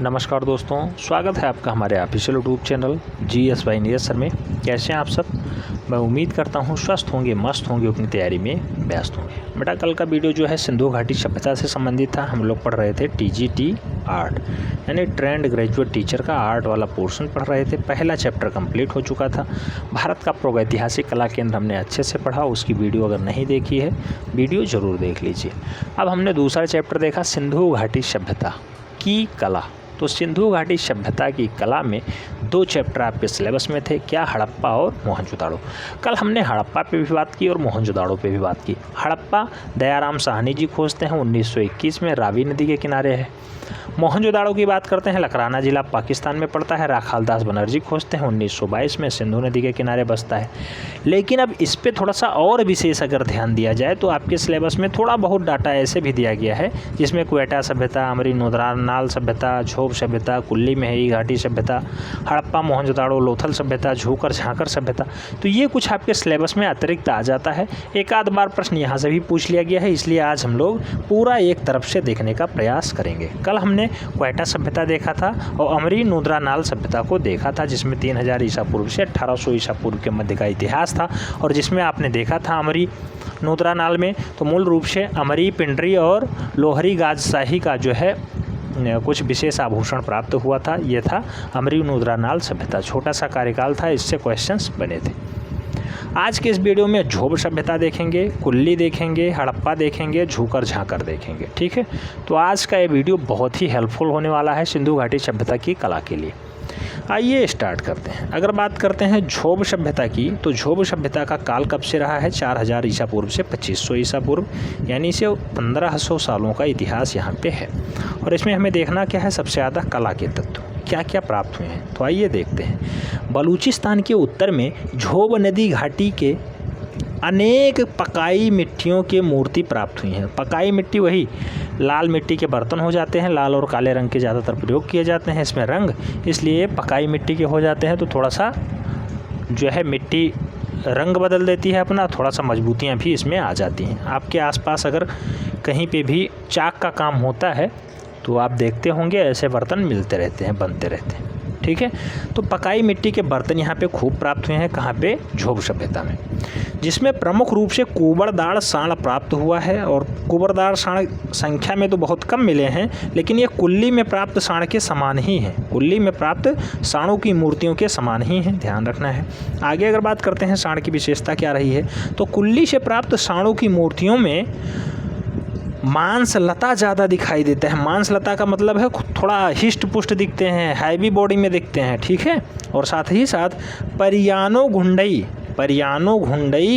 नमस्कार दोस्तों, स्वागत है आपका हमारे official YouTube channel GS by Neeraj sir में। कैसे हैं आप सब? मैं उम्मीद करता हूं स्वस्थ होंगे, मस्त होंगे, अपनी तैयारी में व्यस्त होंगे। बेटा कल का वीडियो जो है सिंधु घाटी सभ्यता से संबंधित था। हम लोग पढ़ रहे थे TGT आर्ट यानी ट्रेंड ग्रेजुएट टीचर का आर्ट वाला पोर्शन पढ़ रहे थे। पहला चैप्टर कंप्लीट हो चुका था। भारत का प्रागैतिहासिक कला केंद्र हमने अच्छे से पढ़ा। उसकी वीडियो अगर नहीं देखी है, वीडियो ज़रूर देख लीजिए। अब हमने दूसरा चैप्टर देखा सिंधु घाटी सभ्यता की कला। तो सिंधु घाटी सभ्यता की कला में दो चैप्टर आपके सिलेबस में थे, क्या? हड़प्पा और मोहनजोदाड़ो। कल हमने हड़प्पा पे भी बात की और मोहनजोदाड़ो पे भी बात की। हड़प्पा दयाराम साहनी जी खोजते हैं, 1921 में रावी नदी के किनारे है। मोहनजोदाड़ो की बात करते हैं, लकराना जिला पाकिस्तान में पड़ता है। राखालदास बनर्जी खोजते हैं, 1922 में सिंधु नदी के किनारे बसता है। लेकिन अब इस पे थोड़ा सा और विशेष अगर ध्यान दिया जाए तो आपके सिलेबस में थोड़ा बहुत डाटा ऐसे भी दिया गया है जिसमें क्वेटा सभ्यता, अमरी नूदरानाल सभ्यता, झोब सभ्यता, कुल्ली मेहरी घाटी सभ्यता, हड़प्पा मोहनजोदाड़ो लोथल सभ्यता, झूकर झांकर सभ्यता। तो ये कुछ आपके सिलेबस में अतिरिक्त आ जाता है। एक आध बार प्रश्न यहाँ से भी पूछ लिया गया है, इसलिए आज हम लोग पूरा एक तरफ से देखने का प्रयास करेंगे। कल हमने क्वेटा सभ्यता देखा था और अमरी नूदरानाल सभ्यता को देखा था, जिसमें 3000 ईसा पूर्व से 1800 ईसा पूर्व के मध्य का इतिहास था। और जिसमें आपने देखा था अमरी नूदरानाल में तो मूल रूप से अमरी, पिंडरी और लोहरी गाजशाही का जो है कुछ विशेष आभूषण प्राप्त हुआ था। ये था अमरी नूदरानाल सभ्यता। छोटा सा कार्यकाल था, इससे क्वेश्चंस बने थे। आज के इस वीडियो में झोब सभ्यता देखेंगे, कुल्ली देखेंगे, हड़प्पा देखेंगे, झूकर झांकर देखेंगे। ठीक है, तो आज का ये वीडियो बहुत ही हेल्पफुल होने वाला है सिंधु घाटी सभ्यता की कला के लिए। आइए स्टार्ट करते हैं। अगर बात करते हैं झोब सभ्यता की, तो झोब सभ्यता का काल कब से रहा है? 4000 ईसा पूर्व से 2500 ईसा पूर्व, यानी से 1500 सालों का इतिहास यहाँ पे है। और इसमें हमें देखना क्या है? सबसे ज़्यादा कला के तत्व क्या क्या प्राप्त हुए हैं, तो आइए देखते हैं। बलूचिस्तान के उत्तर में झोब नदी घाटी के अनेक पकाई मिट्टियों की मूर्ति प्राप्त हुई हैं। पकाई मिट्टी वही लाल मिट्टी के बर्तन हो जाते हैं। लाल और काले रंग के ज़्यादातर प्रयोग किए जाते हैं इसमें रंग, इसलिए पकाई मिट्टी के हो जाते हैं। तो थोड़ा सा जो है मिट्टी रंग बदल देती है अपना, थोड़ा सा मजबूतियाँ भी इसमें आ जाती हैं। आपके आसपास अगर कहीं पे भी चाक का काम होता है तो आप देखते होंगे ऐसे बर्तन मिलते रहते हैं, बनते रहते हैं। ठीक है, तो पकाई मिट्टी के बर्तन यहाँ पे खूब प्राप्त हुए हैं। कहाँ पे? झोब सभ्यता में, जिसमें प्रमुख रूप से कुबड़दाड़ साँड़ प्राप्त हुआ है। और कुबड़दाड़ साँड़ संख्या में तो बहुत कम मिले हैं, लेकिन ये कुल्ली में प्राप्त साँड़ के समान ही हैं। कुल्ली में प्राप्त साँड़ों की मूर्तियों के समान ही हैं, ध्यान रखना है। आगे अगर बात करते हैं साँड़ की विशेषता क्या रही है, तो कुल्ली से प्राप्त साँड़ों की मूर्तियों में मांस लता ज़्यादा दिखाई देता है। मांस लता का मतलब है थोड़ा हिष्ट पुष्ट दिखते हैं, हैवी बॉडी में दिखते हैं। ठीक है, और साथ ही साथ परियानो घुंडई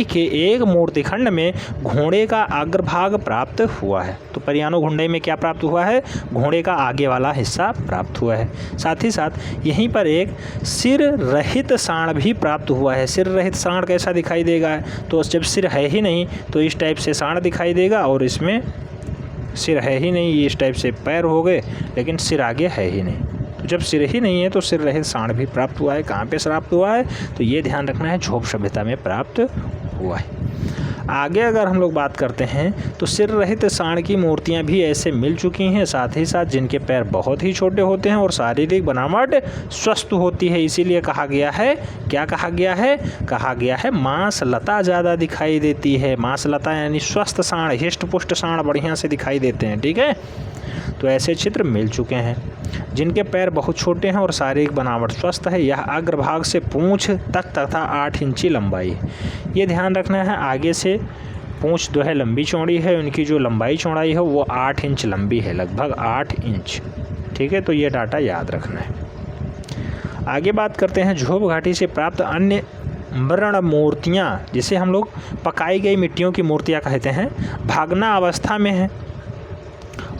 के एक मूर्तिखंड में घोड़े का अग्रभाग प्राप्त हुआ है। तो परियानो घुंडई में क्या प्राप्त हुआ है? घोड़े का आगे वाला हिस्सा प्राप्त हुआ है। साथ ही साथ यहीं पर एक सिर रहित साँड़ भी प्राप्त हुआ है। सिर रहित साँड़ कैसा दिखाई देगा? तो जब सिर है ही नहीं तो इस टाइप से साँड़ दिखाई देगा, और इसमें सिर है ही नहीं, ये इस टाइप से पैर हो गए, लेकिन सिर आगे है ही नहीं। तो जब सिर ही नहीं है तो सिर रहित साँड़ भी प्राप्त हुआ है। कहाँ पे प्राप्त हुआ है? तो ये ध्यान रखना है, झोब सभ्यता में प्राप्त हुआ है। आगे अगर हम लोग बात करते हैं तो सिर रहित साँड़ की मूर्तियां भी ऐसे मिल चुकी हैं, साथ ही साथ जिनके पैर बहुत ही छोटे होते हैं और शारीरिक बनावट स्वस्थ होती है। इसीलिए कहा गया है, क्या कहा गया है? कहा गया है मांस लता ज़्यादा दिखाई देती है। मांस लता यानी स्वस्थ साँड़, हिष्ट पुष्ट साँड़ बढ़िया से दिखाई देते हैं। ठीक है, तो ऐसे चित्र मिल चुके हैं। जिनके पैर बहुत छोटे हैं और शारीरिक बनावट स्वस्थ है। यह अग्रभाग से पूंछ तक तथा 8 इंची लंबाई है। ये ध्यान रखना है, आगे से पूंछ जो है लंबी चौड़ी है, उनकी जो लंबाई चौड़ाई है वो 8 इंच लंबी है, लगभग 8 इंच। ठीक है, तो ये डाटा याद रखना है। आगे बात करते हैं झोब घाटी से प्राप्त अन्य मृण मूर्तियाँ, जिसे हम लोग पकाई गई मिट्टियों की मूर्तियाँ कहते हैं। भग्ना अवस्था में है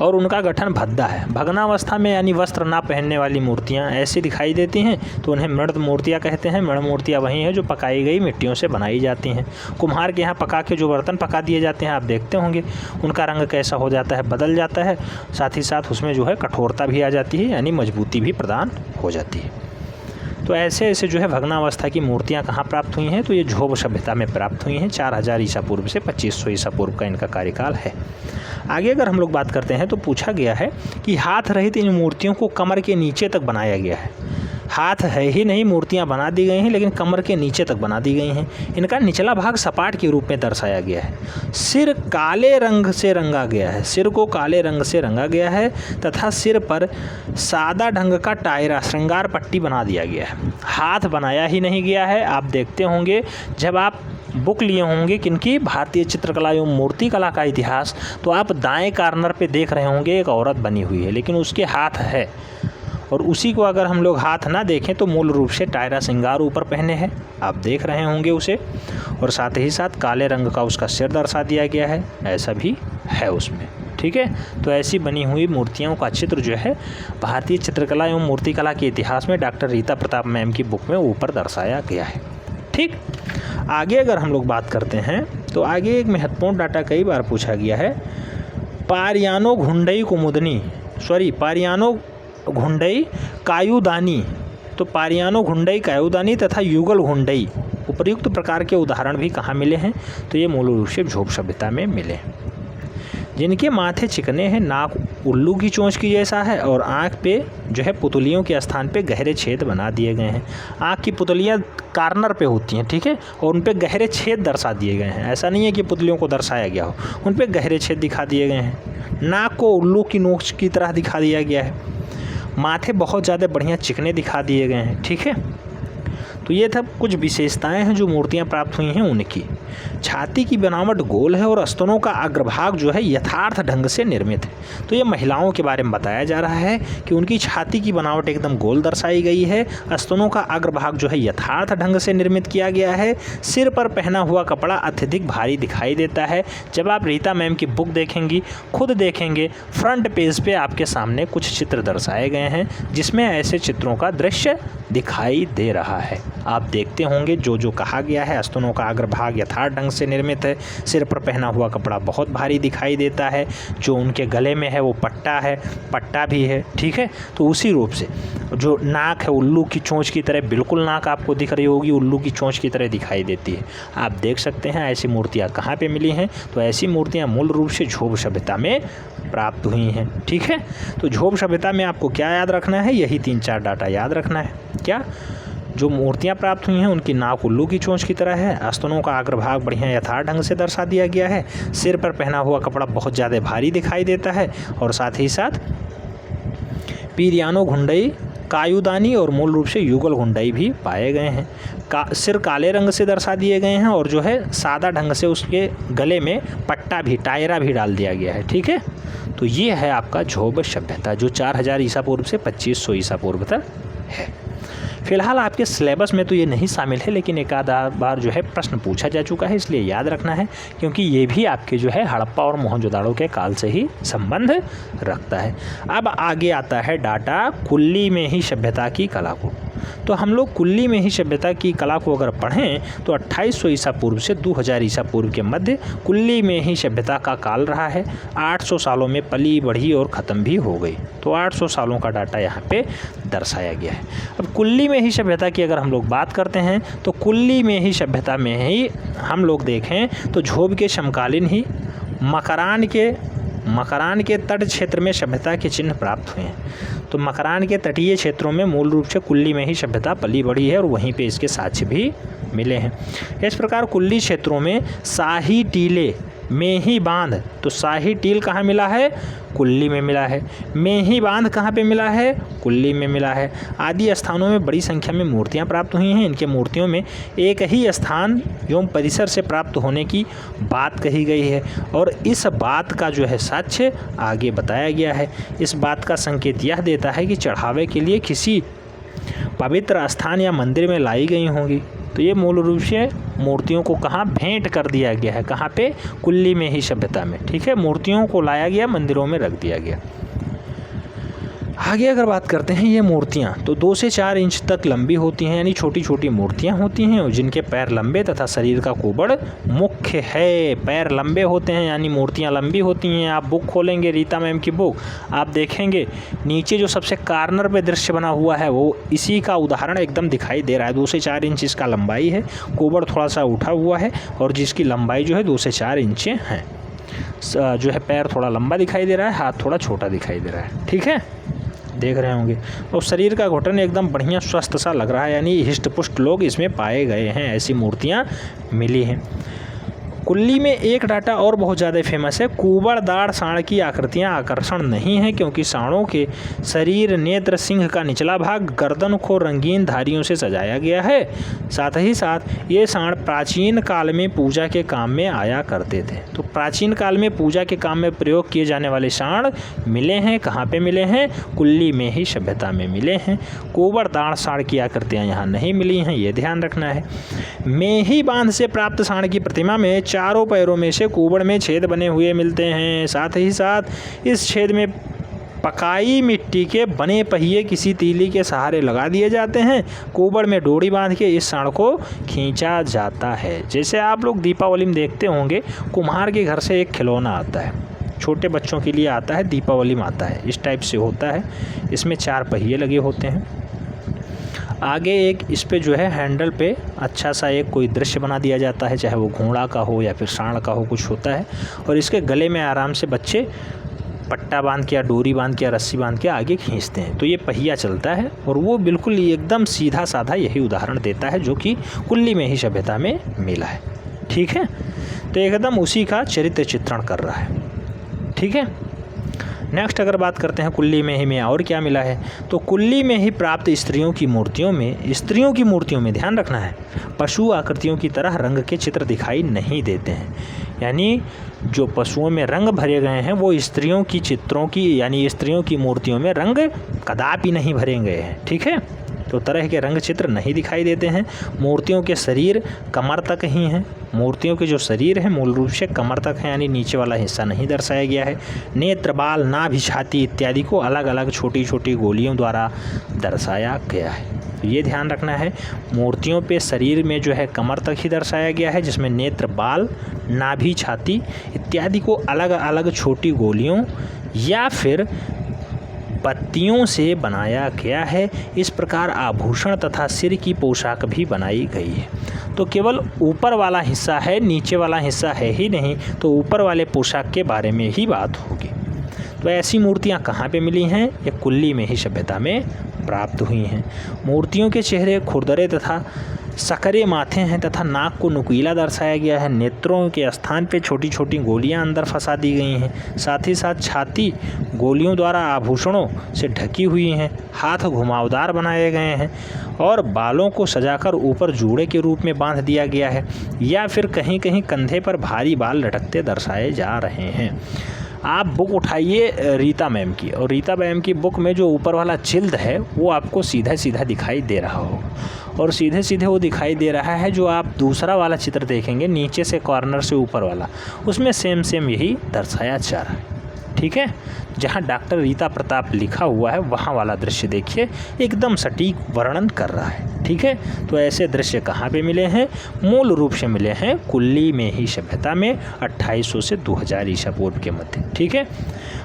और उनका गठन भद्दा है। भग्नावस्था में यानी वस्त्र ना पहनने वाली मूर्तियाँ ऐसी दिखाई देती हैं, तो उन्हें मृण मूर्तियाँ कहते हैं। मृण मूर्तियाँ वही हैं जो पकाई गई मिट्टियों से बनाई जाती हैं। कुम्हार के यहाँ पका के जो बर्तन पका दिए जाते हैं, आप देखते होंगे उनका रंग कैसा हो जाता है, बदल जाता है। साथ ही साथ उसमें जो है कठोरता भी आ जाती है, यानी मजबूती भी प्रदान हो जाती है। तो ऐसे ऐसे जो है भग्नावस्था की मूर्तियाँ कहाँ प्राप्त हुई हैं, तो ये झोब सभ्यता में प्राप्त हुई हैं। 4000 ईसा पूर्व से 2500 ईसा पूर्व का इनका कार्यकाल है। आगे अगर हम लोग बात करते हैं तो पूछा गया है कि हाथ रहित इन मूर्तियों को कमर के नीचे तक बनाया गया है। हाथ है ही नहीं, मूर्तियां बना दी गई हैं, लेकिन कमर के नीचे तक बना दी गई हैं। इनका निचला भाग सपाट के रूप में दर्शाया गया है। सिर काले रंग से रंगा गया है, सिर को काले रंग से रंगा गया है तथा सिर पर सादा ढंग का टायरा श्रृंगार पट्टी बना दिया गया है। हाथ बनाया ही नहीं गया है। आप देखते होंगे जब आप बुक लिए होंगे किनकी, भारतीय चित्रकला एवं मूर्ति कला का इतिहास, तो आप दाएं कॉर्नर पे देख रहे होंगे एक औरत बनी हुई है, लेकिन उसके हाथ है। और उसी को अगर हम लोग हाथ ना देखें तो मूल रूप से टायरा श्रृंगार ऊपर पहने हैं, आप देख रहे होंगे उसे। और साथ ही साथ काले रंग का उसका सिर दर्शा दिया गया है, ऐसा भी है उसमें। ठीक है, तो ऐसी बनी हुई मूर्तियों का चित्र जो है भारतीय चित्रकला एवं मूर्तिकला के इतिहास में डॉक्टर रीता प्रताप मैम की बुक में ऊपर दर्शाया गया है। ठीक, आगे अगर हम लोग बात करते हैं तो आगे एक महत्वपूर्ण डाटा कई बार पूछा गया है। पारियानो घुंडई कायुदानी, तो पारियानो घुंडई कायुदानी तथा युगल घुंडई उपर्युक्त प्रकार के उदाहरण भी कहाँ मिले हैं, तो ये मूल रूप से झोप सभ्यता में मिले हैं। जिनके माथे चिकने हैं, नाक उल्लू की चोंच की जैसा है और आँख पे जो है पुतलियों के स्थान पे गहरे छेद बना दिए गए हैं। आँख की पुतलियाँ कॉर्नर पे होती हैं, ठीक है, और उन पे गहरे छेद दर्शा दिए गए हैं। ऐसा नहीं है कि पुतलियों को दर्शाया गया हो, उन पे गहरे छेद दिखा दिए गए हैं। नाक को उल्लू की नोक की तरह दिखा दिया गया है। माथे बहुत ज़्यादा बढ़िया चिकने दिखा दिए गए हैं। ठीक है, तो ये सब कुछ विशेषताएं हैं जो मूर्तियां प्राप्त हुई हैं उनकी। छाती की बनावट गोल है और स्तनों का अग्रभाग जो है यथार्थ ढंग से निर्मित है। तो ये महिलाओं के बारे में बताया जा रहा है कि उनकी छाती की बनावट एकदम गोल दर्शाई गई है, स्तनों का अग्रभाग जो है यथार्थ ढंग से निर्मित किया गया है। सिर पर पहना हुआ कपड़ा अत्यधिक भारी दिखाई देता है। जब आप रीता मैम की बुक देखेंगी, खुद देखेंगे, फ्रंट पेज पे आपके सामने कुछ चित्र दर्शाए गए हैं जिसमें ऐसे चित्रों का दृश्य दिखाई दे रहा है। आप देखते होंगे जो जो कहा गया है, स्तनों का अग्रभाग यथार्थ ढंग से निर्मित है, सिर पर पहना हुआ कपड़ा बहुत भारी दिखाई देता है, जो उनके गले में है वो पट्टा है, पट्टा भी है। ठीक है, तो उसी रूप से जो नाक है उल्लू की चोंच की तरह, बिल्कुल नाक आपको दिख रही होगी, उल्लू की चोंच की तरह दिखाई देती है। आप देख सकते हैं ऐसी मूर्तियाँ कहाँ पे मिली हैं, तो ऐसी मूर्तियाँ मूल रूप से झोप सभ्यता में प्राप्त हुई हैं। ठीक है, तो झोप सभ्यता में आपको क्या याद रखना है, यही 3-4 डाटा याद रखना है। क्या, जो मूर्तियां प्राप्त हुई हैं उनकी नाक उल्लू की चोंच की तरह है, स्तनों का अग्रभाग बढ़िया यथार्थ ढंग से दर्शा दिया गया है, सिर पर पहना हुआ कपड़ा बहुत ज़्यादा भारी दिखाई देता है, और साथ ही साथ पीरियानो घुंडई कायुदानी और मूल रूप से युगल घुंडई भी पाए गए हैं। सिर काले रंग से दर्शा दिए गए हैं और जो है सादा ढंग से उसके गले में पट्टा भी, टायरा भी डाल दिया गया है। ठीक है, तो ये है आपका झोप सभ्यता जो 4000 ईसा पूर्व से 2500 ईसा पूर्व तक है। फिलहाल आपके सिलेबस में तो ये नहीं शामिल है, लेकिन एक आधा बार जो है प्रश्न पूछा जा चुका है, इसलिए याद रखना है, क्योंकि ये भी आपके जो है हड़प्पा और मोहनजोदाड़ो के काल से ही संबंध रखता है। अब आगे आता है डाटा कुल्ली में ही सभ्यता की कला को। तो हम लोग कुल्ली में ही सभ्यता की कला को अगर पढ़ें तो 2800 ईसा पूर्व से 2000 ईसा पूर्व के मध्य कुल्ली में ही सभ्यता का काल रहा है। 800 सालों में पली बढ़ी और ख़त्म भी हो गई, तो 800 सालों का डाटा यहाँ पे दर्शाया गया है। अब कुल्ली में ही सभ्यता की अगर हम लोग बात करते हैं तो कुल्ली में ही सभ्यता में ही हम लोग देखें तो झोब के समकालीन ही मकरान के तट क्षेत्र में सभ्यता के चिन्ह प्राप्त हुए हैं। तो मकरान के तटीय क्षेत्रों में मूल रूप से कुल्ली में ही सभ्यता पली बढ़ी है और वहीं पे इसके साक्ष्य भी मिले हैं। इस प्रकार कुल्ली क्षेत्रों में शाही टीले में ही बांध, तो शाही टील कहाँ मिला है, कुल्ली में मिला है। में ही बांध कहाँ पे मिला है, कुल्ली में मिला है। आदि स्थानों में बड़ी संख्या में मूर्तियाँ प्राप्त हुई हैं। इनके मूर्तियों में एक ही स्थान एवं परिसर से प्राप्त होने की बात कही गई है और इस बात का जो है साक्ष्य आगे बताया गया है। इस बात का संकेत यह देता है कि चढ़ावे के लिए किसी पवित्र स्थान या मंदिर में लाई गई होंगी। तो ये मूल रूप से मूर्तियों को कहाँ भेंट कर दिया गया है, कहाँ पे, कुल्ली में ही सभ्यता में। ठीक है, मूर्तियों को लाया गया, मंदिरों में रख दिया गया। आगे अगर बात करते हैं ये मूर्तियाँ तो 2 से 4 इंच तक लंबी होती हैं, यानी छोटी छोटी मूर्तियाँ होती हैं जिनके पैर लंबे तथा शरीर का कुबड़ मुख्य है। पैर लंबे होते हैं यानी मूर्तियाँ लंबी होती हैं। आप बुक खोलेंगे रीता मैम की बुक, आप देखेंगे नीचे जो सबसे कॉर्नर पे दृश्य बना हुआ है वो इसी का उदाहरण एकदम दिखाई दे रहा है। 2 से 4 इंच इसका लंबाई है, कुबड़ थोड़ा सा उठा हुआ है और जिसकी लंबाई जो है 2 से 4 इंच है। जो है पैर थोड़ा लंबा दिखाई दे रहा है, हाथ थोड़ा छोटा दिखाई दे रहा है। ठीक है, देख रहे होंगे। और शरीर का गठन एकदम बढ़िया स्वस्थ सा लग रहा है, यानी हिष्ट पुष्ट लोग इसमें पाए गए हैं, ऐसी मूर्तियाँ मिली हैं। कुल्ली में एक डाटा और बहुत ज़्यादा फेमस है। कुबड़दार सांड की आकृतियाँ आकर्षण नहीं है क्योंकि सांडों के शरीर, नेत्र, सिंह का निचला भाग, गर्दन को रंगीन धारियों से सजाया गया है। साथ ही साथ ये सांड प्राचीन काल में पूजा के काम में आया करते थे। तो प्राचीन काल में पूजा के काम में प्रयोग किए जाने वाले सांड मिले हैं। कहाँ पे मिले हैं? कुल्ली में ही सभ्यता में मिले हैं। कुबड़दार सांड की आकृतियाँ यहाँ नहीं मिली हैं, ये ध्यान रखना है। मेही बांध से प्राप्त सांड की प्रतिमा में चारों पैरों में से कुबड़ में छेद बने हुए मिलते हैं। साथ ही साथ इस छेद में पकाई मिट्टी के बने पहिए किसी तीली के सहारे लगा दिए जाते हैं। कुबड़ में डोरी बांध के इस सांड को खींचा जाता है। जैसे आप लोग दीपावली में देखते होंगे, कुम्हार के घर से एक खिलौना आता है, छोटे बच्चों के लिए आता है, दीपावली में आता है, इस टाइप से होता है। इसमें 4 पहिए लगे होते हैं। आगे एक इस पे जो है हैंडल पे अच्छा सा एक कोई दृश्य बना दिया जाता है, चाहे वो घोड़ा का हो या फिर सांड का हो, कुछ होता है। और इसके गले में आराम से बच्चे पट्टा बांध के या डोरी बांध के या रस्सी बांध के आगे खींचते हैं, तो ये पहिया चलता है और वो बिल्कुल एकदम सीधा साधा यही उदाहरण देता है जो कि कुल्ली में ही सभ्यता में मिला है। ठीक है, तो एकदम उसी का चरित्र चित्रण कर रहा है। ठीक है, नेक्स्ट अगर बात करते हैं कुल्ली में ही में और क्या मिला है, तो कुल्ली में ही प्राप्त स्त्रियों की मूर्तियों में ध्यान रखना है, पशु आकृतियों की तरह रंग के चित्र दिखाई नहीं देते हैं। यानी जो पशुओं में रंग भरे गए हैं वो स्त्रियों की मूर्तियों में रंग कदापि नहीं भरे गए हैं। ठीक है, तो तरह के रंग चित्र नहीं दिखाई देते हैं। मूर्तियों के शरीर कमर तक ही हैं। मूर्तियों के जो शरीर है मूल रूप से कमर तक है, यानी नीचे वाला हिस्सा नहीं दर्शाया गया है। नेत्र, बाल, नाभि, छाती इत्यादि को अलग अलग छोटी छोटी गोलियों द्वारा दर्शाया गया है। तो ये ध्यान रखना है, मूर्तियों पे शरीर में जो है कमर तक ही दर्शाया गया है, जिसमें नेत्र, बाल, नाभि, छाती इत्यादि को अलग अलग छोटी गोलियों या फिर पत्तियों से बनाया गया है। इस प्रकार आभूषण तथा सिर की पोशाक भी बनाई गई है। तो केवल ऊपर वाला हिस्सा है, नीचे वाला हिस्सा है ही नहीं, तो ऊपर वाले पोशाक के बारे में ही बात होगी। तो ऐसी मूर्तियाँ कहाँ पे मिली हैं? ये कुल्ली में ही सभ्यता में प्राप्त हुई हैं। मूर्तियों के चेहरे खुरदरे तथा सकरे माथे हैं तथा नाक को नुकीला दर्शाया गया है। नेत्रों के स्थान पे छोटी छोटी गोलियां अंदर फंसा दी गई हैं। साथ ही साथ छाती गोलियों द्वारा आभूषणों से ढकी हुई हैं। हाथ घुमावदार बनाए गए हैं और बालों को सजाकर ऊपर जूड़े के रूप में बांध दिया गया है, या फिर कहीं कहीं कंधे पर भारी बाल लटकते दर्शाए जा रहे हैं। आप बुक उठाइए रीता मैम की, और रीता मैम की बुक में जो ऊपर वाला जिल्द है वो आपको सीधा सीधा दिखाई दे रहा होगा, और सीधे सीधे वो दिखाई दे रहा है। जो आप दूसरा वाला चित्र देखेंगे नीचे से कॉर्नर से ऊपर वाला, उसमें सेम यही दर्शाया जा रहा है। ठीक है, जहाँ डॉक्टर रीता प्रताप लिखा हुआ है वहाँ वाला दृश्य देखिए, एकदम सटीक वर्णन कर रहा है। ठीक है, तो ऐसे दृश्य कहाँ पे मिले हैं? मूल रूप से मिले हैं कुल्ली में ही सभ्यता में 2800 से 2000 ईसा पूर्व के मध्य। ठीक है,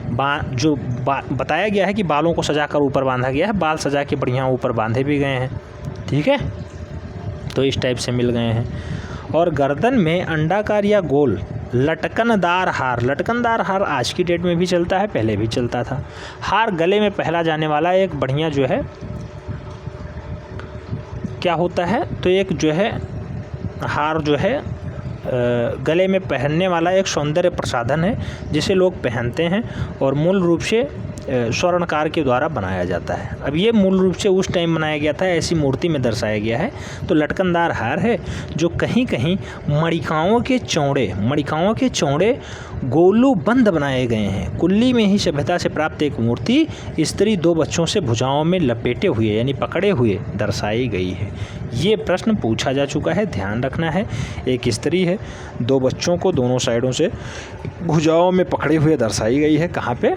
बताया गया है कि बालों को सजाकर ऊपर बांधा गया है, बाल सजा के बढ़िया ऊपर बांधे भी गए हैं। ठीक है, तो इस टाइप से मिल गए हैं। और गर्दन में अंडाकार या गोल लटकनदार हार आज की डेट में भी चलता है, पहले भी चलता था। हार गले में पहना जाने वाला एक बढ़िया जो है क्या होता है, तो एक जो है हार जो है गले में पहनने वाला एक सौंदर्य प्रसाधन है जिसे लोग पहनते हैं, और मूल रूप से स्वर्णकार के द्वारा बनाया जाता है। अब ये मूल रूप से उस टाइम बनाया गया था, ऐसी मूर्ति में दर्शाया गया है। तो लटकनदार हार है जो कहीं कहीं मणिकाओं के चौड़े गोलू बंद बनाए गए हैं। कुल्ली में ही सभ्यता से प्राप्त एक मूर्ति स्त्री 2 बच्चों से भुजाओं में लपेटे हुए यानी पकड़े हुए दर्शाई गई है। ये प्रश्न पूछा जा चुका है, ध्यान रखना है। एक स्त्री है, 2 बच्चों को दोनों साइडों से भुजाओं में पकड़े हुए दर्शाई गई है। कहाँ पे?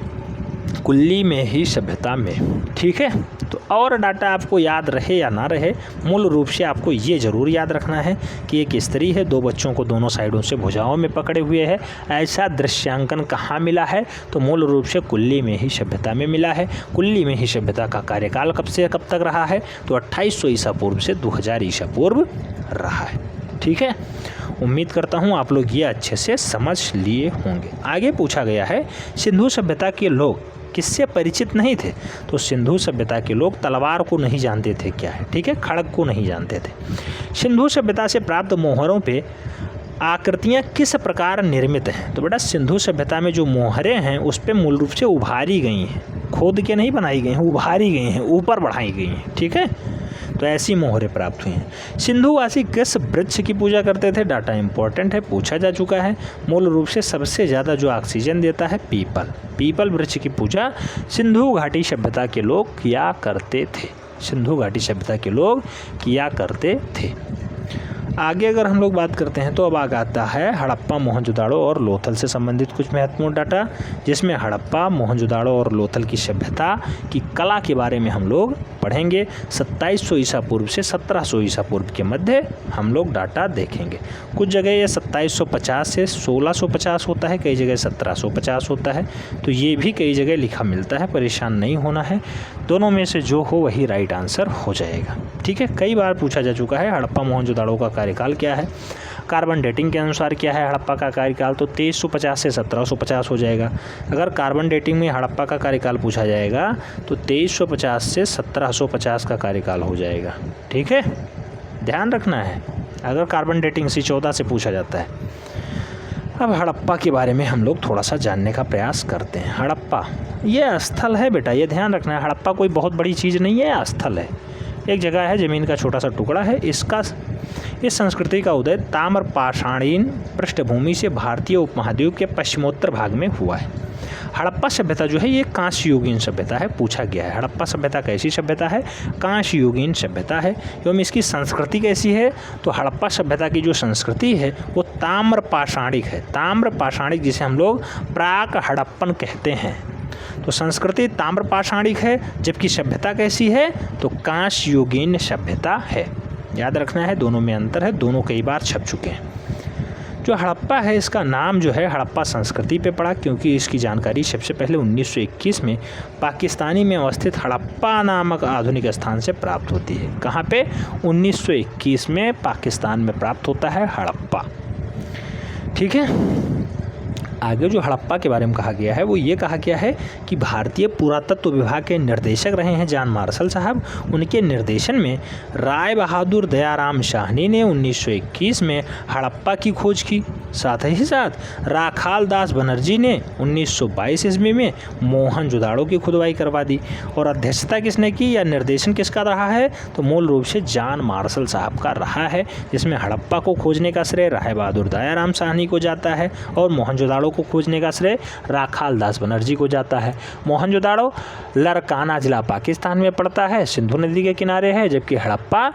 कुल्ली में ही सभ्यता में। ठीक है, तो और डाटा आपको याद रहे या ना रहे, मूल रूप से आपको ये ज़रूर याद रखना है कि एक स्त्री है, 2 बच्चों को दोनों साइडों से भुजाओं में पकड़े हुए है। ऐसा दृश्यांकन कहाँ मिला है? तो मूल रूप से कुल्ली में ही सभ्यता में मिला है। कुल्ली में ही सभ्यता का कार्यकाल कब से कब तक रहा है? तो 2800 ईसा पूर्व से 2000 ईसा पूर्व रहा है। ठीक है, उम्मीद करता हूँ आप लोग ये अच्छे से समझ लिए होंगे। आगे पूछा गया है, सिंधु सभ्यता के लोग किससे परिचित नहीं थे? तो सिंधु सभ्यता के लोग तलवार को नहीं जानते थे क्या है, ठीक है, खड़ग को नहीं जानते थे। सिंधु सभ्यता से प्राप्त मोहरों पे आकृतियाँ किस प्रकार निर्मित हैं? तो बेटा सिंधु सभ्यता में जो मोहरें हैं उस पर मूल रूप से उभारी गई हैं, खोद के नहीं बनाई गई हैं, उभारी गई हैं, ऊपर बढ़ाई गई हैं। ठीक है, तो ऐसी मोहरें प्राप्त हुई हैं। सिंधुवासी किस वृक्ष की पूजा करते थे? डाटा इंपॉर्टेंट है, पूछा जा चुका है। मूल रूप से सबसे ज़्यादा जो ऑक्सीजन देता है पीपल वृक्ष की पूजा सिंधु घाटी सभ्यता के लोग किया करते थे। सिंधु घाटी सभ्यता के लोग किया करते थे। आगे अगर हम लोग बात करते हैं तो अब आगे आता है हड़प्पा, मोहनजोदाड़ो और लोथल से संबंधित कुछ महत्वपूर्ण डाटा, जिसमें हड़प्पा, मोहनजोदाड़ो और लोथल की सभ्यता की कला के बारे में हम लोग पढ़ेंगे। 2700 ईसा पूर्व से 1700 ईसा पूर्व के मध्य हम लोग डाटा देखेंगे। कुछ जगह ये 2750 से 1650 होता है, कई जगह 1750 होता है, तो ये भी कई जगह लिखा मिलता है, परेशान नहीं होना है। दोनों में से जो हो वही राइट आंसर हो जाएगा। ठीक है, कई बार पूछा जा चुका है हड़प्पा मोहनजोदाड़ो का कार्यकाल क्या है। कार्बन डेटिंग के अनुसार क्या है हड़प्पा का कार्यकाल? तो 2350 से 1750 हो जाएगा। अगर कार्बन डेटिंग में हड़प्पा का कार्यकाल पूछा जाएगा तो 2350 से 1750 का कार्यकाल हो जाएगा। ठीक है, ध्यान रखना है अगर कार्बन डेटिंग C14 से पूछा जाता है। अब हड़प्पा के बारे में हम लोग थोड़ा सा जानने का प्रयास करते हैं। हड़प्पा ये स्थल है बेटा, ये ध्यान रखना है। हड़प्पा कोई बहुत बड़ी चीज़ नहीं है, स्थल है, एक जगह है, ज़मीन का छोटा सा टुकड़ा है। इस संस्कृति का उदय ताम्र पाषाणीन पृष्ठभूमि से भारतीय उपमहाद्वीप के पश्चिमोत्तर भाग में हुआ है। हड़प्पा सभ्यता जो है ये कांस्य युगीन सभ्यता है, पूछा गया है। हड़प्पा सभ्यता कैसी सभ्यता है? कांस्य युगीन सभ्यता है। एवं इसकी संस्कृति कैसी है? तो हड़प्पा सभ्यता की जो संस्कृति है वो ताम्र पाषाणिक है। ताम्र पाषाणिक जिसे हम लोग प्राक हड़प्पन कहते हैं। तो संस्कृति ताम्र पाषाणिक है, जबकि सभ्यता कैसी है? तो कांस्य युगीन सभ्यता है। याद रखना है, दोनों में अंतर है, दोनों कई बार छप चुके हैं। जो हड़प्पा है इसका नाम जो है हड़प्पा संस्कृति पे पड़ा, क्योंकि इसकी जानकारी सबसे पहले 1921 में पाकिस्तानी में अवस्थित हड़प्पा नामक आधुनिक स्थान से प्राप्त होती है। कहाँ पे? 1921 में पाकिस्तान में प्राप्त होता है हड़प्पा। ठीक है, आगे जो हड़प्पा के बारे में कहा गया है वो ये कहा गया है कि भारतीय पुरातत्व विभाग के निर्देशक रहे हैं जॉन मार्शल साहब। उनके निर्देशन में राय बहादुर दयाराम शाहनी ने 1921 में हड़प्पा की खोज की। साथ ही साथ राखाल दास बनर्जी ने 1922 ईस्वी में मोहनजोदाड़ो की खुदवाई करवा दी। और अध्यक्षता किसने की या निर्देशन किसका रहा है? तो मूल रूप से जॉन मार्शल साहब का रहा है, जिसमें हड़प्पा को खोजने का श्रेय राय बहादुर दयाराम शाहनी को जाता है और मोहनजोदाड़ो को खोजने का श्रेय राखाल दास बनर्जी को जाता है। मोहनजोदाड़ो लरकाना जिला पाकिस्तान में पड़ता है, सिंधु नदी के किनारे है, जबकि हड़प्पा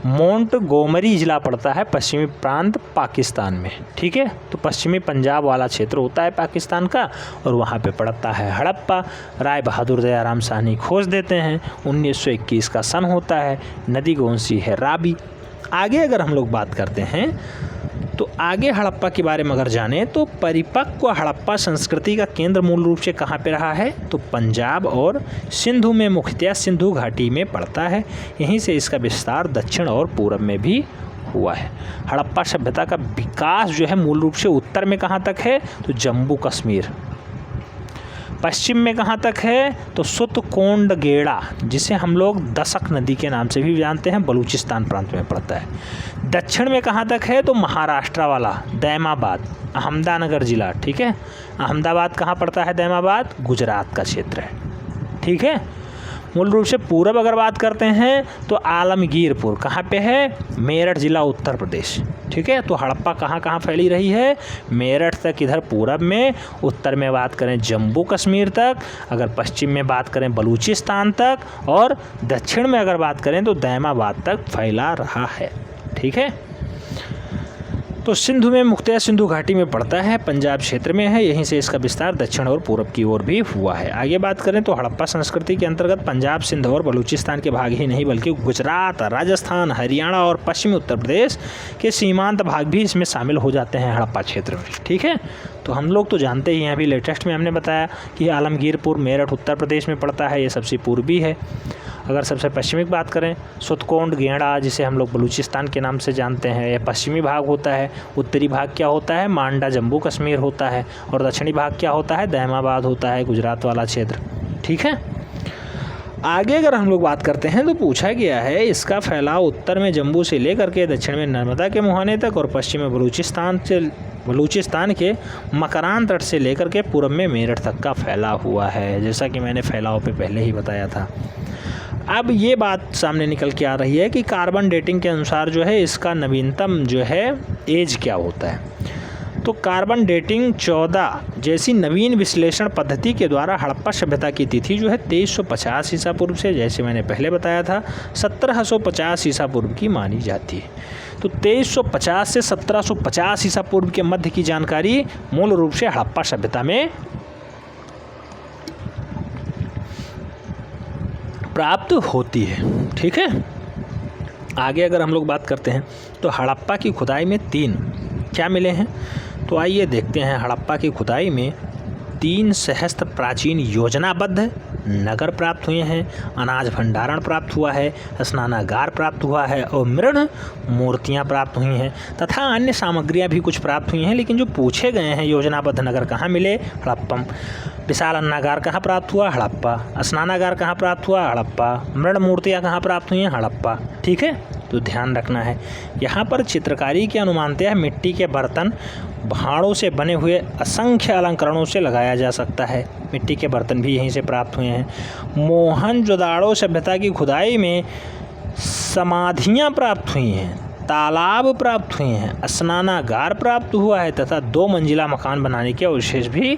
मोंटगोमरी जिला पड़ता है पश्चिमी प्रांत पाकिस्तान में। ठीक है, तो पश्चिमी पंजाब वाला क्षेत्र होता है पाकिस्तान का और वहाँ पे पड़ता है हड़प्पा। राय बहादुर दयाराम शाहनी खोज देते हैं, 1921 का सन होता है, नदी कौन सी है? रावी। आगे अगर हम लोग बात करते हैं तो आगे हड़प्पा के बारे में अगर जाने तो परिपक्व हड़प्पा संस्कृति का केंद्र मूल रूप से कहाँ पे रहा है? तो पंजाब और सिंधु में, मुख्यतः सिंधु घाटी में पड़ता है। यहीं से इसका विस्तार दक्षिण और पूर्व में भी हुआ है। हड़प्पा सभ्यता का विकास जो है मूल रूप से उत्तर में कहाँ तक है? तो जम्मू कश्मीर। पश्चिम में कहाँ तक है? तो सुतकोंडगेड़ा, जिसे हम लोग दशक नदी के नाम से भी जानते हैं, बलूचिस्तान प्रांत में पड़ता है। दक्षिण में कहाँ तक है? तो महाराष्ट्र वाला दैमाबाद, अहमदानगर जिला। ठीक है, अहमदाबाद कहाँ पड़ता है? दैमाबाद गुजरात का क्षेत्र है। ठीक है, मूल रूप से पूरब अगर बात करते हैं तो आलमगीरपुर कहाँ पे है? मेरठ जिला उत्तर प्रदेश। ठीक है, तो हड़प्पा कहाँ कहाँ फैली रही है? मेरठ तक इधर पूरब में, उत्तर में बात करें जम्मू कश्मीर तक, अगर पश्चिम में बात करें बलूचिस्तान तक, और दक्षिण में अगर बात करें तो दैमाबाद तक फैला रहा है। ठीक है, तो सिंधु में मुख्यतः सिंधु घाटी में पड़ता है, पंजाब क्षेत्र में है, यहीं से इसका विस्तार दक्षिण और पूर्व की ओर भी हुआ है। आगे बात करें तो हड़प्पा संस्कृति के अंतर्गत पंजाब, सिंध और बलूचिस्तान के भाग ही नहीं बल्कि गुजरात, राजस्थान, हरियाणा और पश्चिमी उत्तर प्रदेश के सीमांत भाग भी इसमें शामिल हो जाते हैं हड़प्पा क्षेत्र में। ठीक है, तो हम लोग तो जानते ही हैं, अभी लेटेस्ट में हमने बताया कि आलमगीरपुर मेरठ उत्तर प्रदेश में पड़ता है, ये सबसे पूर्वी है। अगर सबसे पश्चिमी की बात करें, सुतकोंड गेंडा जिसे हम लोग बलूचिस्तान के नाम से जानते हैं, यह पश्चिमी भाग होता है। उत्तरी भाग क्या होता है, मांडा जम्मू कश्मीर होता है। और दक्षिणी भाग क्या होता है, दैमाबाद होता है, गुजरात वाला क्षेत्र। ठीक है, आगे अगर हम लोग बात करते हैं तो पूछा गया है इसका फैलाव उत्तर में जम्मू से लेकर के दक्षिण में नर्मदा के मुहाने तक और पश्चिम में बलूचिस्तान के मकरान तट से लेकर के पूर्व में मेरठ तक का फैला हुआ है, जैसा कि मैंने फैलाव पे पहले ही बताया था। अब ये बात सामने निकल के आ रही है कि कार्बन डेटिंग के अनुसार जो है इसका नवीनतम जो है एज क्या होता है। तो कार्बन डेटिंग 14 जैसी नवीन विश्लेषण पद्धति के द्वारा हड़प्पा सभ्यता की तिथि जो है 2350 ईसा पूर्व से, जैसे मैंने पहले बताया था, 1750 ईसा पूर्व की मानी जाती है। तो 2350 से 1750 ईसा पूर्व के मध्य की जानकारी मूल रूप से हड़प्पा सभ्यता में प्राप्त होती है। ठीक है, आगे अगर हम लोग बात करते हैं तो हड़प्पा की खुदाई में 3 क्या मिले हैं, तो आइए देखते हैं। हड़प्पा की खुदाई में 3 सहस्त्र प्राचीन योजनाबद्ध नगर प्राप्त हुए हैं, अनाज भंडारण प्राप्त हुआ है, स्नानागार प्राप्त हुआ है और मृण मूर्तियां प्राप्त हुई हैं तथा अन्य सामग्रियां भी कुछ प्राप्त हुई हैं। लेकिन जो पूछे गए हैं योजनाबद्ध नगर कहाँ मिले, हड़प्पम। विशाल अन्नागार कहाँ प्राप्त हुआ, हड़प्पा। स्नानागार कहाँ प्राप्त हुआ, हड़प्पा। मृण मूर्तियाँ कहाँ प्राप्त हुई हैं, हड़प्पा। ठीक है, तो ध्यान रखना है। यहाँ पर चित्रकारी के अनुमानतः मिट्टी के बर्तन भाड़ों से बने हुए असंख्य अलंकरणों से लगाया जा सकता है। मिट्टी के बर्तन भी यहीं से प्राप्त हुए हैं। मोहनजोदाड़ो सभ्यता की खुदाई में समाधियाँ प्राप्त हुई हैं, तालाब प्राप्त हुए हैं, स्नानागार प्राप्त हुआ है तथा 2 मंजिला मकान बनाने के अवशेष भी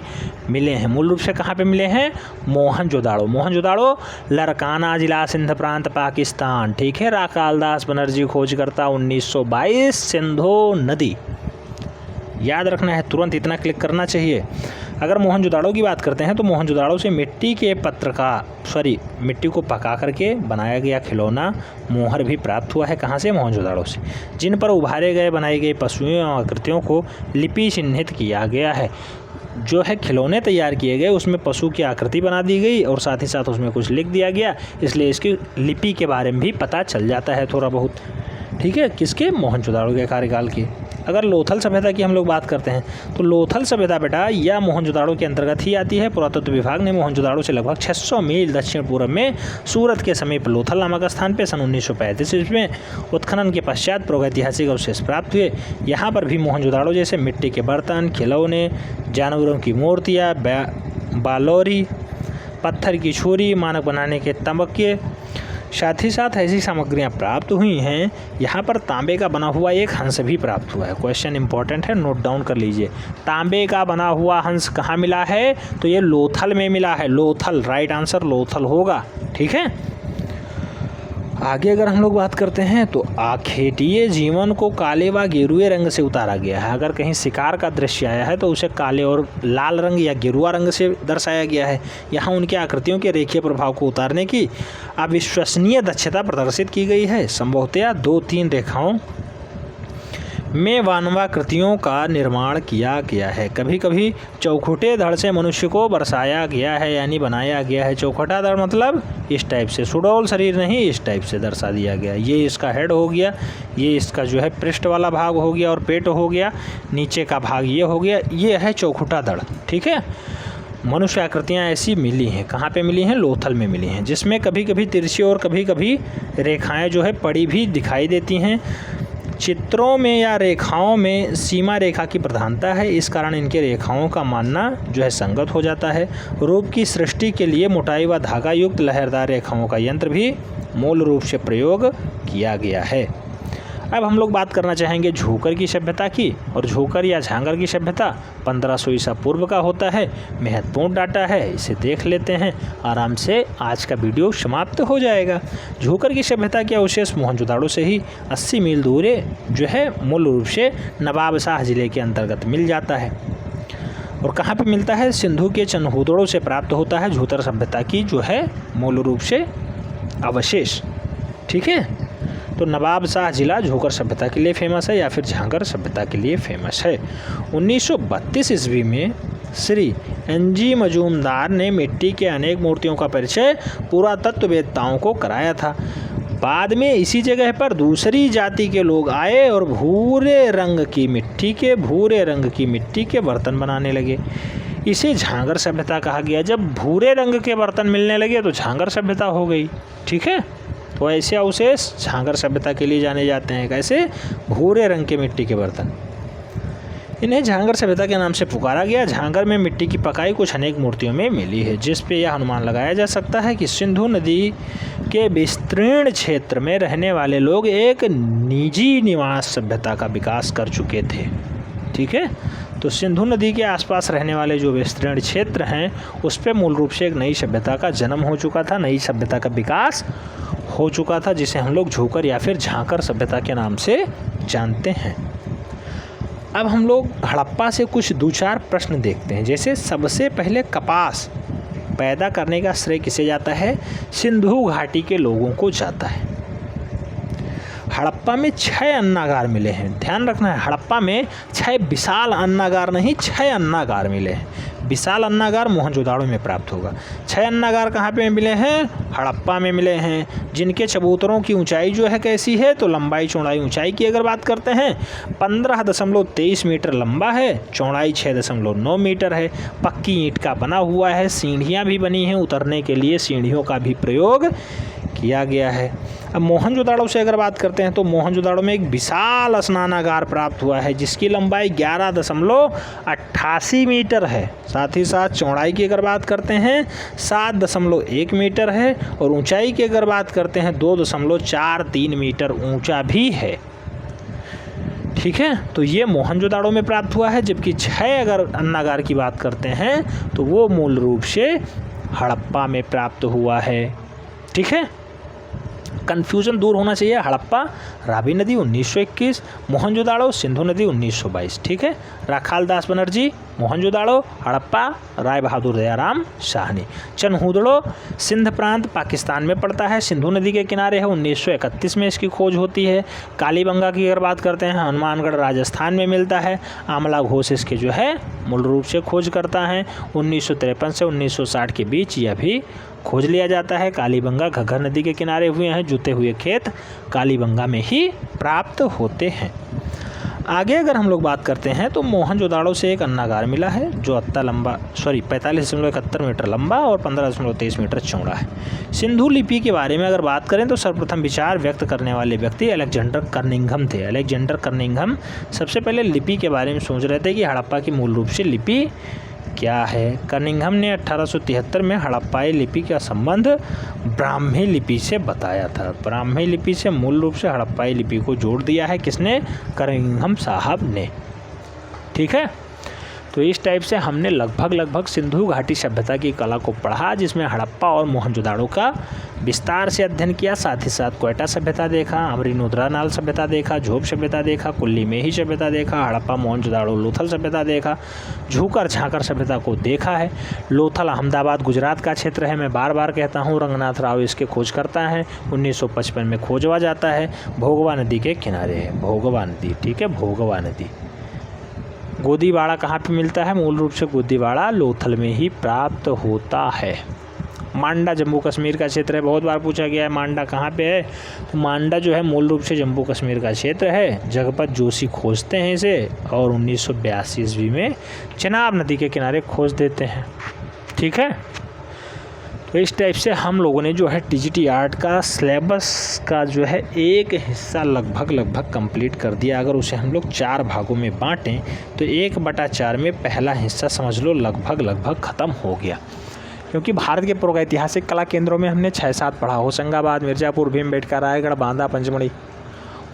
मिले हैं। मूल रूप से कहाँ पे मिले हैं, मोहनजोदाड़ो। मोहनजोदाड़ो लरकाना जिला सिंध प्रांत पाकिस्तान। ठीक है, राकालदास बनर्जी खोजकर्ता 1922 सिंधु नदी। याद रखना है, तुरंत इतना क्लिक करना चाहिए। अगर मोहनजोदाड़ो की बात करते हैं तो मोहनजोदाड़ो से मिट्टी को पका करके बनाया गया खिलौना मोहर भी प्राप्त हुआ है। कहाँ से, मोहनजोदाड़ो से, जिन पर उभारे गए बनाई गई पशुओं और आकृतियों को लिपि चिन्हित किया गया है। जो है खिलौने तैयार किए गए उसमें पशु की आकृति बना दी गई और साथ ही साथ उसमें कुछ लिख दिया गया, इसलिए इसकी लिपि के बारे में भी पता चल जाता है थोड़ा बहुत। ठीक है, किसके, मोहनजोदाड़ो के कार्यकाल की। अगर लोथल सभ्यता की हम लोग बात करते हैं तो लोथल सभ्यता बेटा या मोहनजोदाड़ो के अंतर्गत ही आती है। पुरातत्व विभाग ने मोहनजोदाड़ो से लगभग 600 मील दक्षिण पूर्व में सूरत के समीप लोथल नामक स्थान पर सन 1935 ईस्वी में उत्खनन के पश्चात प्रागैतिहासिक अवशेष प्राप्त हुए। यहाँ पर भी मोहनजोदाड़ो जैसे मिट्टी के बर्तन, खिलौने, जानवरों की मूर्तियाँ, बालोरी, पत्थर की छुरी, मानक बनाने के तमक्के, साथ ही साथ ऐसी सामग्रियां प्राप्त हुई हैं। यहाँ पर तांबे का बना हुआ एक हंस भी प्राप्त हुआ है। क्वेश्चन इंपॉर्टेंट है, नोट डाउन कर लीजिए। तांबे का बना हुआ हंस कहाँ मिला है, तो ये लोथल में मिला है। लोथल, राइट आंसर लोथल होगा। ठीक है, आगे अगर हम लोग बात करते हैं तो आखेटिए जीवन को काले व गेरुए रंग से उतारा गया है। अगर कहीं शिकार का दृश्य आया है तो उसे काले और लाल रंग या गेरुआ रंग से दर्शाया गया है। यहाँ उनकी आकृतियों के रेखीय प्रभाव को उतारने की अविश्वसनीय दक्षता प्रदर्शित की गई है। संभवतया 2-3 रेखाओं में वानवाकृतियों का निर्माण किया गया है। कभी कभी चौखुटे धड़ से मनुष्य को बरसाया गया है, यानी बनाया गया है। चौखटा धड़ मतलब इस टाइप से, सुडौल शरीर नहीं, इस टाइप से दर्शा दिया गया। ये इसका हेड हो गया, ये इसका जो है पृष्ठ वाला भाग हो गया और पेट हो गया, नीचे का भाग ये हो गया, ये है चौखुटा धड़। ठीक है, मनुष्य आकृतियाँ ऐसी मिली हैं। कहाँ पे मिली हैं, लोथल में मिली हैं, जिसमें कभी कभी तिरछी और कभी कभी रेखाएँ जो है पड़ी भी दिखाई देती हैं। चित्रों में या रेखाओं में सीमा रेखा की प्रधानता है, इस कारण इनके रेखाओं का मानना जो है संगत हो जाता है। रूप की सृष्टि के लिए मोटाई व धागा युक्त लहरदार रेखाओं का यंत्र भी मूल रूप से प्रयोग किया गया है। अब हम लोग बात करना चाहेंगे झोकर की सभ्यता की, और झोकर या झांगर की सभ्यता 1500 ईसा पूर्व का होता है। महत्वपूर्ण डाटा है, इसे देख लेते हैं, आराम से आज का वीडियो समाप्त हो जाएगा। झोकर की सभ्यता के अवशेष मोहनजोदाड़ो से ही 80 मील दूर जो है मूल रूप से नवाबशाह जिले के अंतर्गत मिल जाता है। और कहाँ पे मिलता है? सिंधु के चनहूदड़ों से प्राप्त होता है झोतर सभ्यता की जो है मूल रूप से अवशेष। ठीक है, तो नवाबशाह जिला झोकर सभ्यता के लिए फेमस है या फिर झांगर सभ्यता के लिए फेमस है। 1932 ईस्वी में श्री NG मजूमदार ने मिट्टी के अनेक मूर्तियों का परिचय पुरातत्ववेत्ताओं को कराया था। बाद में इसी जगह पर दूसरी जाति के लोग आए और भूरे रंग की मिट्टी के बर्तन बनाने लगे। इसे झांगर सभ्यता कहा गया। जब भूरे रंग के बर्तन मिलने लगे तो झांगर सभ्यता हो गई। ठीक है, तो ऐसे अवशेष झांगर सभ्यता के लिए जाने जाते हैं। कैसे? भूरे रंग के मिट्टी के बर्तन, इन्हें झांगर सभ्यता के नाम से पुकारा गया। झांगर में मिट्टी की पकाई कुछ अनेक मूर्तियों में मिली है, जिस पे यह अनुमान लगाया जा सकता है कि सिंधु नदी के विस्तीर्ण क्षेत्र में रहने वाले लोग एक निजी निवास सभ्यता का विकास कर चुके थे। ठीक है, तो सिंधु नदी के आसपास रहने वाले जो विस्तीर्ण क्षेत्र हैं उस पे मूल रूप से एक नई सभ्यता का जन्म हो चुका था, नई सभ्यता का विकास हो चुका था, जिसे हम लोग झोकर या फिर झांकर सभ्यता के नाम से जानते हैं। अब हम लोग हड़प्पा से कुछ 2-4 प्रश्न देखते हैं। जैसे सबसे पहले कपास पैदा करने का श्रेय किसे जाता है? सिंधु घाटी के लोगों को जाता है। हड़प्पा में 6 अन्नागार मिले हैं। ध्यान रखना है, हड़प्पा में 6 विशाल अन्नागार नहीं, 6 अन्नागार मिले हैं। विशाल अन्नागार मोहनजोदाड़ो में प्राप्त होगा। 6 अन्नागार कहाँ पे मिले हैं? हड़प्पा में मिले हैं, जिनके चबूतरों की ऊंचाई जो है कैसी है? तो लंबाई चौड़ाई ऊंचाई की अगर बात करते हैं 15.23 मीटर लंबा है, चौड़ाई 6.9 मीटर है। पक्की ईंट का बना हुआ है, सीढ़ियाँ भी बनी हैं, उतरने के लिए सीढ़ियों का भी प्रयोग किया गया है। अब मोहनजोदाड़ो से अगर बात करते हैं तो मोहनजोदाड़ो में एक विशाल स्नानागार प्राप्त हुआ है, जिसकी लंबाई 11.88 मीटर है। साथ ही साथ चौड़ाई की अगर बात करते हैं 7.1 मीटर है, और ऊंचाई की अगर बात करते हैं 2.43 मीटर ऊंचा भी है। ठीक है, तो ये मोहनजोदाड़ो में प्राप्त हुआ है। जबकि 6 अगर अन्नागार की बात करते हैं तो वो मूल रूप से हड़प्पा में प्राप्त हुआ है। ठीक है, कन्फ्यूज़न दूर होना चाहिए। हड़प्पा रावी नदी 1921, मोहनजोदाड़ो सिंधु नदी 1922। ठीक है, राखाल दास बनर्जी मोहनजोदाड़ो, हड़प्पा राय बहादुर दयाराम साहनी। चनहूदड़ो सिंध प्रांत पाकिस्तान में पड़ता है, सिंधु नदी के किनारे है। 1931 में इसकी खोज होती है। कालीबंगा की अगर बात करते हैं हनुमानगढ़ राजस्थान में मिलता है। आमला घोष इसके जो है मूल रूप से खोज करता है। 1953 से 1960 के बीच यह भी खोज लिया जाता है। कालीबंगा घग्गर नदी के किनारे हुए हैं। जुते हुए खेत कालीबंगा में ही प्राप्त होते हैं। आगे अगर हम लोग बात करते हैं तो मोहनजोदाड़ो से एक अन्नागार मिला है जो 45.71 मीटर लंबा और 15.23 मीटर चौड़ा है। सिंधु लिपि के बारे में अगर बात करें तो सर्वप्रथम विचार व्यक्त करने वाले व्यक्ति अलेक्जेंडर कर्निंघम थे। अलेक्जेंडर कर्निंघम सबसे पहले लिपि के बारे में सोच रहे थे कि हड़प्पा की मूल रूप से लिपि क्या है। कर्निंघम ने 1873 में हड़प्पाई लिपि का संबंध ब्राह्मी लिपि से बताया था। ब्राह्मी लिपि से मूल रूप से हड़प्पाई लिपि को जोड़ दिया है किसने? कर्निंघम साहब ने। ठीक है, तो इस टाइप से हमने लगभग सिंधु घाटी सभ्यता की कला को पढ़ा, जिसमें हड़प्पा और मोहनजोदाड़ो का विस्तार से अध्ययन किया। साथ ही साथ क्वेटा सभ्यता देखा, अमरी नुद्रानाल सभ्यता देखा, झोप सभ्यता देखा, कुल्ली मेही सभ्यता देखा, हड़प्पा मोहनजोदाड़ो लोथल सभ्यता देखा, झूकर झांकर सभ्यता को देखा है। लोथल अहमदाबाद गुजरात का क्षेत्र है। मैं बार बार कहता हूँ, रंगनाथ राव इसके खोज करता है। 1955 में खोजवा जाता है। भोगवा नदी के किनारे है, भोगवा नदी। ठीक है, भोगवा नदी। गोदीवाड़ा कहाँ पे मिलता है? मूल रूप से गोदीवाड़ा लोथल में ही प्राप्त होता है। मांडा जम्मू कश्मीर का क्षेत्र है। बहुत बार पूछा गया है मांडा कहाँ पे है, तो मांडा जो है मूल रूप से जम्मू कश्मीर का क्षेत्र है। जगपत जोशी खोजते हैं इसे और 1982 ईस्वी में चेनाब नदी के किनारे खोज देते हैं। ठीक है, तो इस टाइप से हम लोगों ने जो है टीजीटी आर्ट का सिलेबस का जो है एक हिस्सा लगभग कंप्लीट कर दिया। अगर उसे हम लोग 4 भागों में बांटें तो 1/4 में पहला हिस्सा समझ लो लगभग ख़त्म हो गया। क्योंकि भारत के प्रागैतिहासिक कला केंद्रों में हमने 6-7 पढ़ा। होशंगाबाद, मिर्ज़ापुर, भीमबेटका, रायगढ़, बांदा, पंचमढ़ी,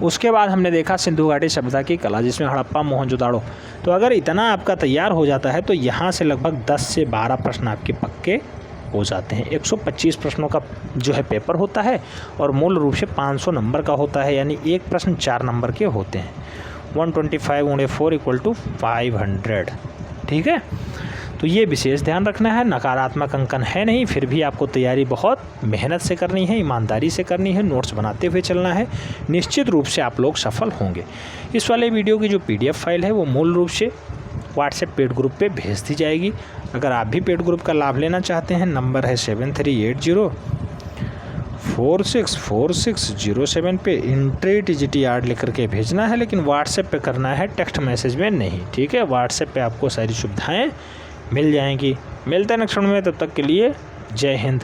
उसके बाद हमने देखा सिंधु घाटी सभ्यता की कला, जिसमें हड़प्पा, मोहनजोदाड़ो। तो अगर इतना आपका तैयार हो जाता है तो यहाँ से लगभग 10 से 12 प्रश्न आपके पक्के हो जाते हैं। 125 प्रश्नों का जो है पेपर होता है और मूल रूप से 500 नंबर का होता है, यानी एक प्रश्न 4 नंबर के होते हैं। 125 × 4 = 500। ठीक है, तो ये विशेष ध्यान रखना है। नकारात्मक अंकन है नहीं, फिर भी आपको तैयारी बहुत मेहनत से करनी है, ईमानदारी से करनी है, नोट्स बनाते हुए चलना है। निश्चित रूप से आप लोग सफल होंगे। इस वाले वीडियो की जो PDF फाइल है वो मूल रूप से व्हाट्सएप पेड ग्रुप पे भेज दी जाएगी। अगर आप भी पेड ग्रुप का लाभ लेना चाहते हैं, नंबर है 7380464607 पे INTRI-TGT लिख करके भेजना है, लेकिन व्हाट्सएप पे करना है, टेक्स्ट मैसेज में नहीं। ठीक है, व्हाट्सएप पे आपको सारी सुविधाएं मिल जाएंगी। मिलते हैं नेक्स्ट वीडियो में, तब तक के लिए जय हिंद।